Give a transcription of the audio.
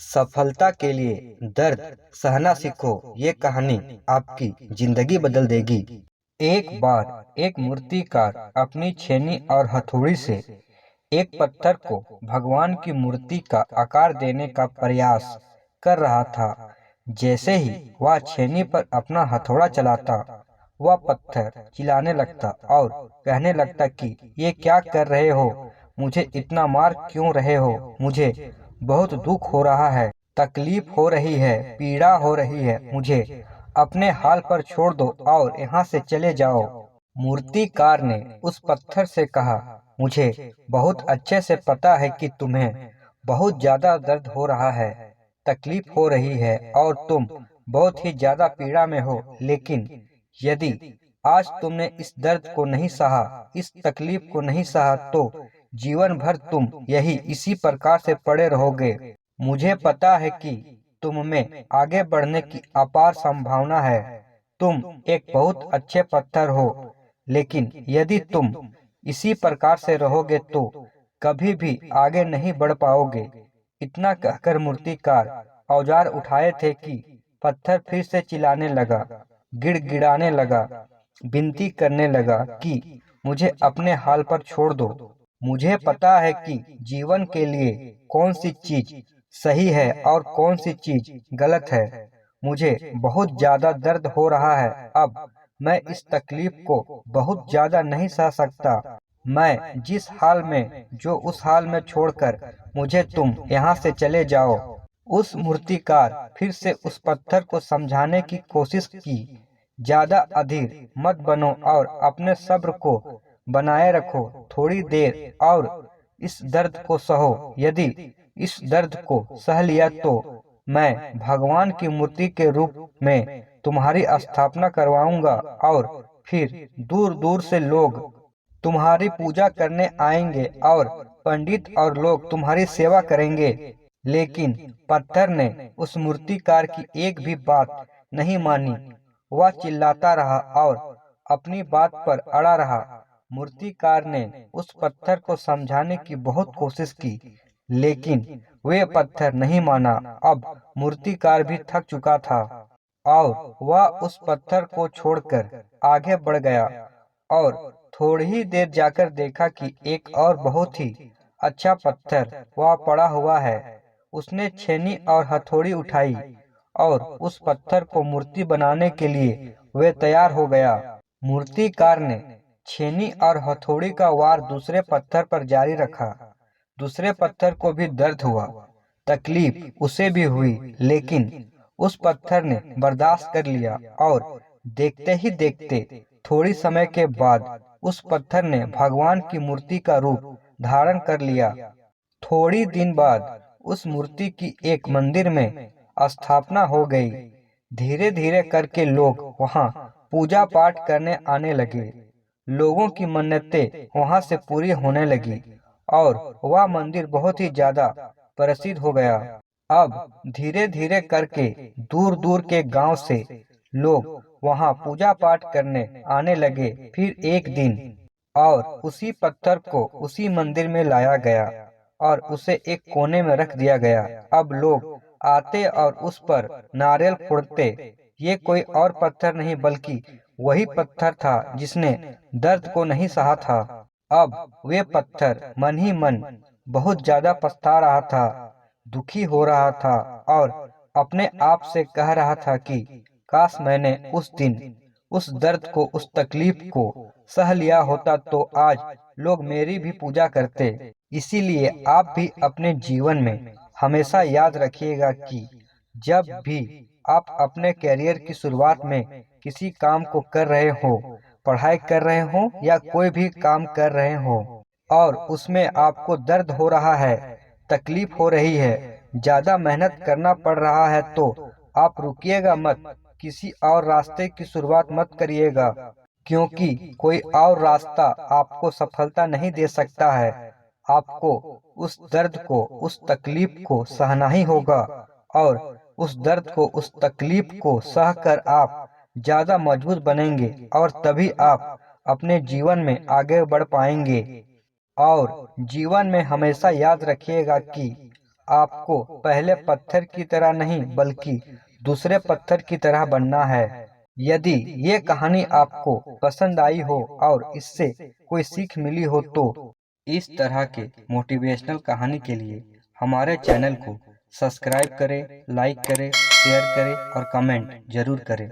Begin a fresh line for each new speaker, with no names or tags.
सफलता के लिए दर्द सहना सीखो। ये कहानी आपकी जिंदगी बदल देगी। एक बार एक मूर्तिकार अपनी छेनी और हथौड़ी से एक पत्थर को भगवान की मूर्ति का आकार देने का प्रयास कर रहा था। जैसे ही वह छेनी पर अपना हथौड़ा चलाता, वह पत्थर चिल्लाने लगता और कहने लगता कि ये क्या कर रहे हो, मुझे इतना मार क्यों रहे हो, मुझे बहुत दुख हो रहा है, तकलीफ हो रही है, पीड़ा हो रही है, मुझे अपने हाल पर छोड़ दो और यहाँ से चले जाओ। मूर्तिकार ने उस पत्थर से कहा, मुझे बहुत अच्छे से पता है कि तुम्हें बहुत ज्यादा दर्द हो रहा है, तकलीफ हो रही है और तुम बहुत ही ज्यादा पीड़ा में हो, लेकिन यदि आज तुमने इस दर्द को नहीं सहा, इस तकलीफ को नहीं सहा, तो जीवन भर तुम यही इसी प्रकार से पड़े रहोगे। मुझे पता है कि तुम में आगे बढ़ने की अपार संभावना है। तुम एक बहुत अच्छे पत्थर हो, लेकिन यदि तुम इसी प्रकार से रहोगे तो कभी भी आगे नहीं बढ़ पाओगे। इतना कहकर मूर्तिकार औजार उठाए थे कि पत्थर फिर से चिल्लाने लगा, गिड़गिड़ाने लगा, विनती करने लगा कि मुझे अपने हाल पर छोड़ दो। मुझे पता है कि जीवन के लिए कौन सी चीज सही है और कौन सी चीज गलत है। मुझे बहुत ज्यादा दर्द हो रहा है। अब मैं इस तकलीफ को बहुत ज्यादा नहीं सह सकता। मैं जिस हाल में जो उस हाल में छोड़कर मुझे तुम यहाँ से चले जाओ। उस मूर्तिकार फिर से उस पत्थर को समझाने की कोशिश की, ज्यादा अधीर मत बनो और अपने सब्र को बनाए रखो, थोड़ी देर और इस दर्द को सहो। यदि इस दर्द को सह लिया तो मैं भगवान की मूर्ति के रूप में तुम्हारी स्थापना करवाऊंगा और फिर दूर दूर से लोग तुम्हारी पूजा करने आएंगे और पंडित और लोग तुम्हारी सेवा करेंगे। लेकिन पत्थर ने उस मूर्तिकार की एक भी बात नहीं मानी। वह चिल्लाता रहा और अपनी बात पर अड़ा रहा। मूर्तिकार ने उस पत्थर को समझाने की बहुत कोशिश की, लेकिन वे पत्थर नहीं माना। अब मूर्तिकार भी थक चुका था और वह उस पत्थर को छोड़कर आगे बढ़ गया और थोड़ी ही देर जाकर देखा कि एक और बहुत ही अच्छा पत्थर वहाँ पड़ा हुआ है। उसने छेनी और हथौड़ी उठाई और उस पत्थर को मूर्ति बनाने के लिए वे तैयार हो गया। मूर्तिकार ने छेनी और हथौड़ी का वार दूसरे पत्थर पर जारी रखा। दूसरे पत्थर को भी दर्द हुआ, तकलीफ उसे भी हुई, लेकिन उस पत्थर ने बर्दाश्त कर लिया और देखते ही देखते थोड़ी समय के बाद उस पत्थर ने भगवान की मूर्ति का रूप धारण कर लिया। थोड़ी दिन बाद उस मूर्ति की एक मंदिर में स्थापना हो गई। धीरे धीरे करके लोग वहां पूजा पाठ करने आने लगे। लोगों की मन्नतें वहां से पूरी होने लगी और वह मंदिर बहुत ही ज्यादा प्रसिद्ध हो गया। अब धीरे धीरे करके दूर दूर के गांव से लोग वहां पूजा पाठ करने आने लगे। फिर एक दिन और उसी पत्थर को उसी मंदिर में लाया गया और उसे एक कोने में रख दिया गया। अब लोग आते और उस पर नारियल फोड़ते। ये कोई और पत्थर नहीं बल्कि वही पत्थर था जिसने दर्द को नहीं सहा था। अब वे पत्थर मन ही मन बहुत ज्यादा पछता रहा था, दुखी हो रहा था और अपने आप से कह रहा था कि काश मैंने उस दिन उस दर्द को, उस तकलीफ को सह लिया होता तो आज लोग मेरी भी पूजा करते। इसीलिए आप भी अपने जीवन में हमेशा याद रखिएगा कि जब भी आप अपने करियर की शुरुआत में किसी काम को कर रहे हो, पढ़ाई कर रहे हो या कोई भी काम कर रहे हो और उसमें आपको दर्द हो रहा है, तकलीफ हो रही है, ज्यादा मेहनत करना पड़ रहा है, तो आप रुकिएगा मत, किसी और रास्ते की शुरुआत मत करिएगा, क्योंकि कोई और रास्ता आपको सफलता नहीं दे सकता है। आपको उस दर्द को, उस तकलीफ को सहना ही होगा और उस दर्द को, उस तकलीफ को सहकर आप ज्यादा मजबूत बनेंगे और तभी आप अपने जीवन में आगे बढ़ पाएंगे। और जीवन में हमेशा याद रखिएगा कि आपको पहले पत्थर की तरह नहीं बल्कि दूसरे पत्थर की तरह बनना है। यदि ये कहानी आपको पसंद आई हो और इससे कोई सीख मिली हो तो इस तरह के मोटिवेशनल कहानी के लिए हमारे चैनल को सब्सक्राइब करें, लाइक करें, शेयर करें और कमेंट जरूर करें।